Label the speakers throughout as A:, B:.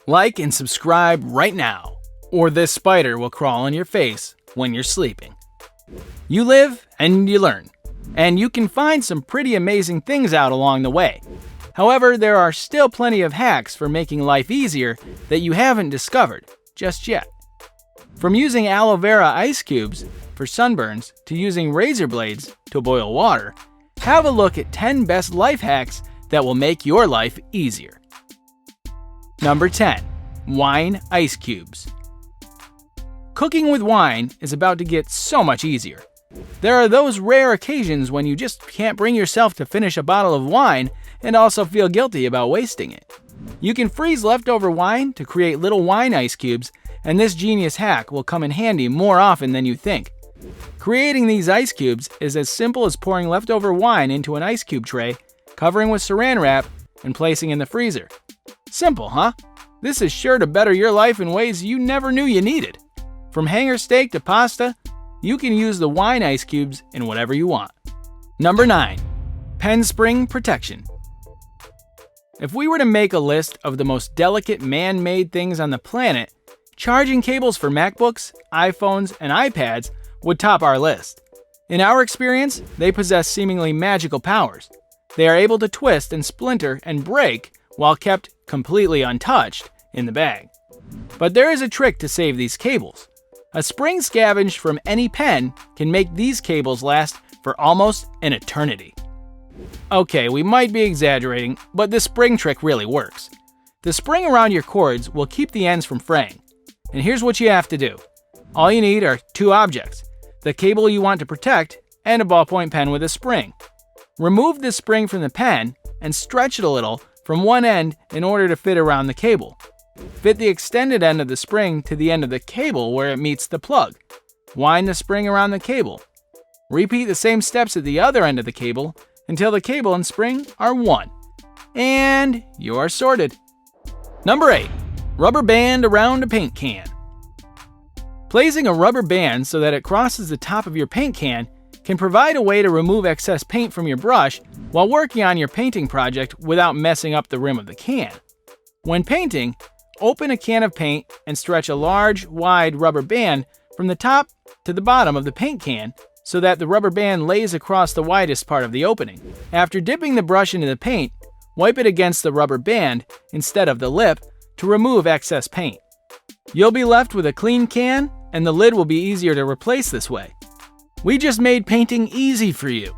A: Like and subscribe right now, or this spider will crawl on your face when you're sleeping. You live and you learn, and you can find some pretty amazing things out along the way. However, there are still plenty of hacks for making life easier that you haven't discovered just yet. From using aloe vera ice cubes for sunburns to using razor blades to boil water, have a look at 10 best life hacks that will make your life easier. Number 10. Wine ice cubes. Cooking with wine is about to get so much easier. There are those rare occasions when you just can't bring yourself to finish a bottle of wine and also feel guilty about wasting it. You can freeze leftover wine to create little wine ice cubes, and this genius hack will come in handy more often than you think. Creating these ice cubes is as simple as pouring leftover wine into an ice cube tray, covering with saran wrap, and placing in the freezer. Simple, huh? This is sure to better your life in ways you never knew you needed. From hanger steak to pasta, you can use the wine ice cubes in whatever you want. Number 9. Pen spring protection. If we were to make a list of the most delicate man-made things on the planet, charging cables for MacBooks, iPhones, and iPads would top our list. In our experience, they possess seemingly magical powers. They are able to twist and splinter and break while kept completely untouched in the bag. But there is a trick to save these cables. A spring scavenged from any pen can make these cables last for almost an eternity. Okay, we might be exaggerating, but this spring trick really works. The spring around your cords will keep the ends from fraying. And here's what you have to do. All you need are 2 objects: the cable you want to protect and a ballpoint pen with a spring. Remove the spring from the pen and stretch it a little from one end in order to fit around the cable. Fit the extended end of the spring to the end of the cable where it meets the plug. Wind the spring around the cable. Repeat the same steps at the other end of the cable until the cable and spring are one. And you are sorted. Number 8. Rubber band around a paint can. Placing a rubber band so that it crosses the top of your paint can can provide a way to remove excess paint from your brush while working on your painting project without messing up the rim of the can. When painting, open a can of paint and stretch a large, wide rubber band from the top to the bottom of the paint can so that the rubber band lays across the widest part of the opening. After dipping the brush into the paint, wipe it against the rubber band instead of the lip to remove excess paint. You'll be left with a clean can, and the lid will be easier to replace this way. We just made painting easy for you.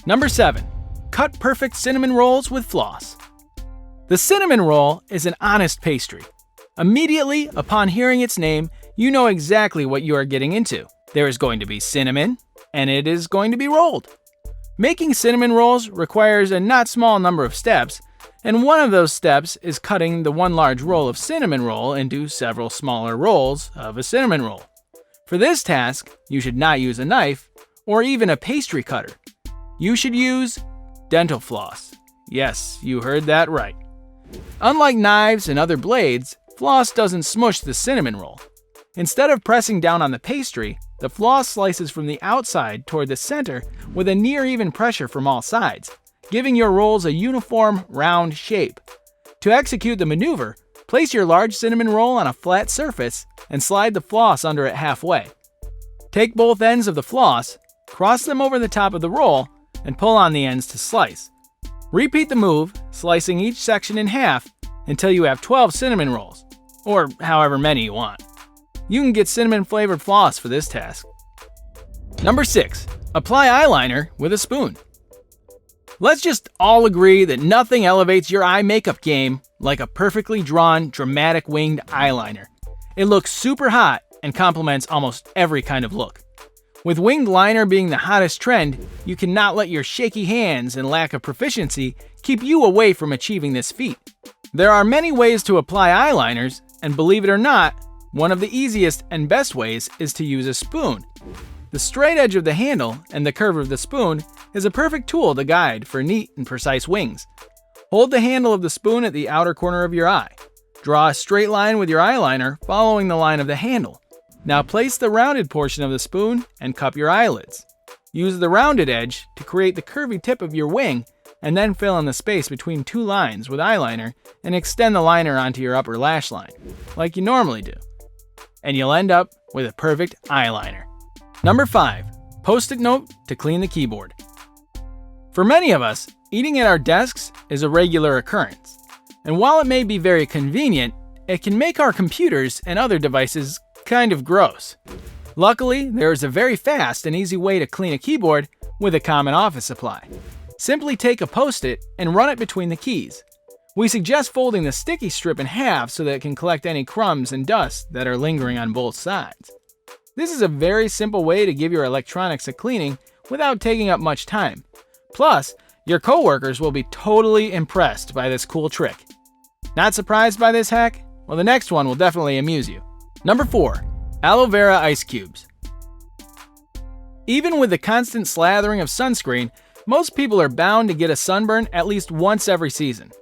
A: Number 7. Cut perfect cinnamon rolls with floss. The cinnamon roll is an honest pastry. Immediately upon hearing its name, you know exactly what you are getting into. There is going to be cinnamon, and it is going to be rolled. Making cinnamon rolls requires a not small number of steps, and one of those steps is cutting the one large roll of cinnamon roll into several smaller rolls of a cinnamon roll. For this task, you should not use a knife or even a pastry cutter. You should use dental floss. Yes, you heard that right. Unlike knives and other blades, floss doesn't smush the cinnamon roll. Instead of pressing down on the pastry, the floss slices from the outside toward the center with a near even pressure from all sides, giving your rolls a uniform, round shape. To execute the maneuver, place your large cinnamon roll on a flat surface and slide the floss under it halfway. Take both ends of the floss, cross them over the top of the roll, and pull on the ends to slice. Repeat the move, slicing each section in half until you have 12 cinnamon rolls, or however many you want. You can get cinnamon-flavored floss for this task. Number 6. Apply eyeliner with a spoon. Let's just all agree that nothing elevates your eye makeup game like a perfectly drawn, dramatic winged eyeliner. It looks super hot and complements almost every kind of look. With winged liner being the hottest trend, you cannot let your shaky hands and lack of proficiency keep you away from achieving this feat. There are many ways to apply eyeliners, and believe it or not, one of the easiest and best ways is to use a spoon. The straight edge of the handle and the curve of the spoon is a perfect tool to guide for neat and precise wings. Hold the handle of the spoon at the outer corner of your eye. Draw a straight line with your eyeliner following the line of the handle. Now place the rounded portion of the spoon and cup your eyelids. Use the rounded edge to create the curvy tip of your wing and then fill in the space between two lines with eyeliner and extend the liner onto your upper lash line, like you normally do. And you'll end up with a perfect eyeliner. Number 5. Post-it note to clean the keyboard. For many of us, eating at our desks is a regular occurrence. And while it may be very convenient, it can make our computers and other devices kind of gross. Luckily, there is a very fast and easy way to clean a keyboard with a common office supply. Simply take a Post-it and run it between the keys. We suggest folding the sticky strip in half so that it can collect any crumbs and dust that are lingering on both sides. This is a very simple way to give your electronics a cleaning without taking up much time. Plus, your coworkers will be totally impressed by this cool trick. Not surprised by this hack? Well, the next one will definitely amuse you. Number 4. Aloe vera ice cubes. Even with the constant slathering of sunscreen, most people are bound to get a sunburn at least once every season.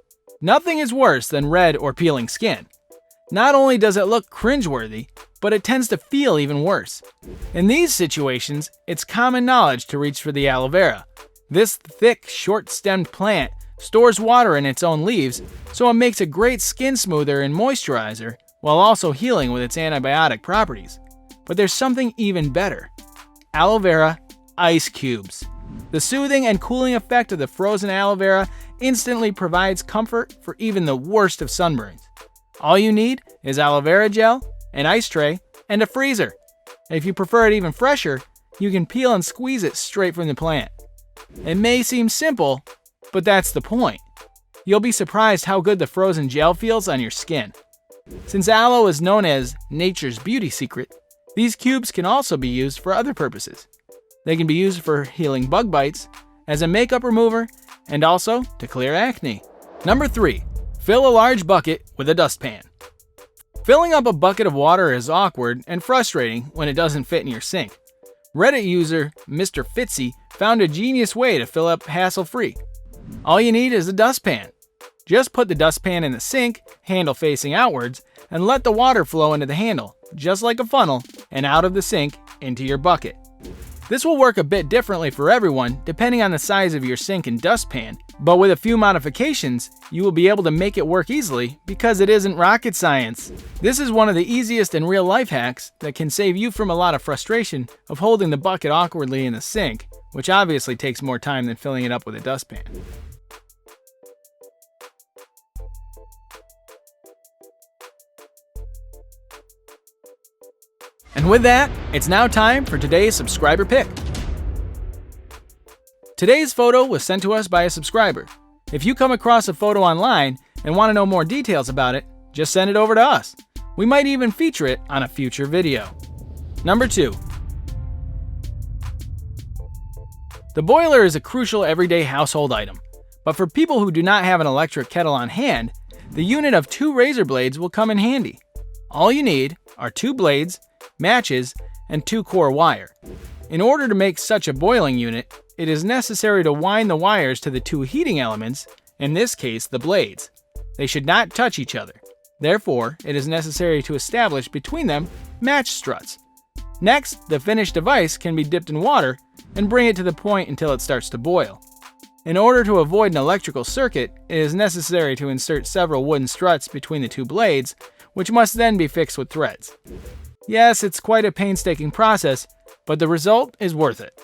A: Nothing is worse than red or peeling skin. Not only does it look cringeworthy, but it tends to feel even worse. In these situations, it's common knowledge to reach for the aloe vera. This thick, short-stemmed plant stores water in its own leaves, so it makes a great skin smoother and moisturizer, while also healing with its antibiotic properties. But there's something even better. Aloe vera ice cubes. The soothing and cooling effect of the frozen aloe vera instantly provides comfort for even the worst of sunburns. All you need is aloe vera gel, an ice tray, and a freezer. If you prefer it even fresher, you can peel and squeeze it straight from the plant. It may seem simple, but that's the point. You'll be surprised how good the frozen gel feels on your skin. Since aloe is known as nature's beauty secret, these cubes can also be used for other purposes. They can be used for healing bug bites, as a makeup remover, and also to clear acne. Number 3. Fill a large bucket with a dustpan. Filling up a bucket of water is awkward and frustrating when it doesn't fit in your sink. Reddit user Mr. Fitzy found a genius way to fill up hassle-free. All you need is a dustpan. Just put the dustpan in the sink, handle facing outwards, and let the water flow into the handle, just like a funnel, and out of the sink into your bucket. This will work a bit differently for everyone depending on the size of your sink and dustpan, but with a few modifications, you will be able to make it work easily because it isn't rocket science. This is one of the easiest and real life hacks that can save you from a lot of frustration of holding the bucket awkwardly in the sink, which obviously takes more time than filling it up with a dustpan. And with that, it's now time for today's subscriber pick. Today's photo was sent to us by a subscriber. If you come across a photo online and want to know more details about it, just send it over to us. We might even feature it on a future video. Number 2. The boiler is a crucial everyday household item, but for people who do not have an electric kettle on hand, the unit of 2 razor blades will come in handy. All you need are 2 blades, matches, and 2 core wire. In order to make such a boiling unit, it is necessary to wind the wires to the 2 heating elements, in this case the blades. They should not touch each other. Therefore, it is necessary to establish between them match struts. Next, the finished device can be dipped in water and bring it to the point until it starts to boil. In order to avoid an electrical circuit, it is necessary to insert several wooden struts between the 2 blades, which must then be fixed with threads. Yes, it's quite a painstaking process, but the result is worth it.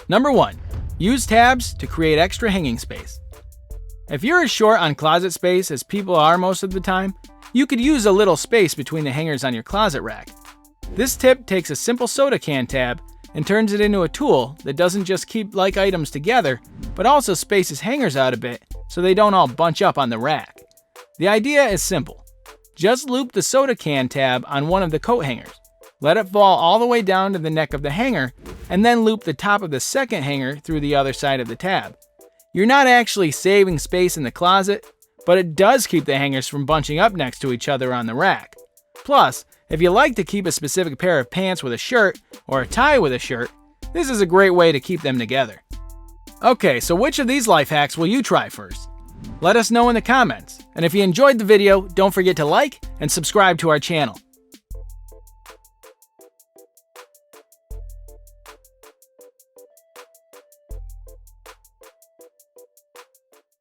A: Number 1. Use tabs to create extra hanging space. If you're as short on closet space as people are most of the time, you could use a little space between the hangers on your closet rack. This tip takes a simple soda can tab and turns it into a tool that doesn't just keep like items together, but also spaces hangers out a bit so they don't all bunch up on the rack. The idea is simple. Just loop the soda can tab on one of the coat hangers. Let it fall all the way down to the neck of the hanger, and then loop the top of the second hanger through the other side of the tab. You're not actually saving space in the closet, but it does keep the hangers from bunching up next to each other on the rack. Plus, if you like to keep a specific pair of pants with a shirt, or a tie with a shirt, this is a great way to keep them together. Okay, so which of these life hacks will you try first? Let us know in the comments, and if you enjoyed the video, don't forget to like and subscribe to our channel.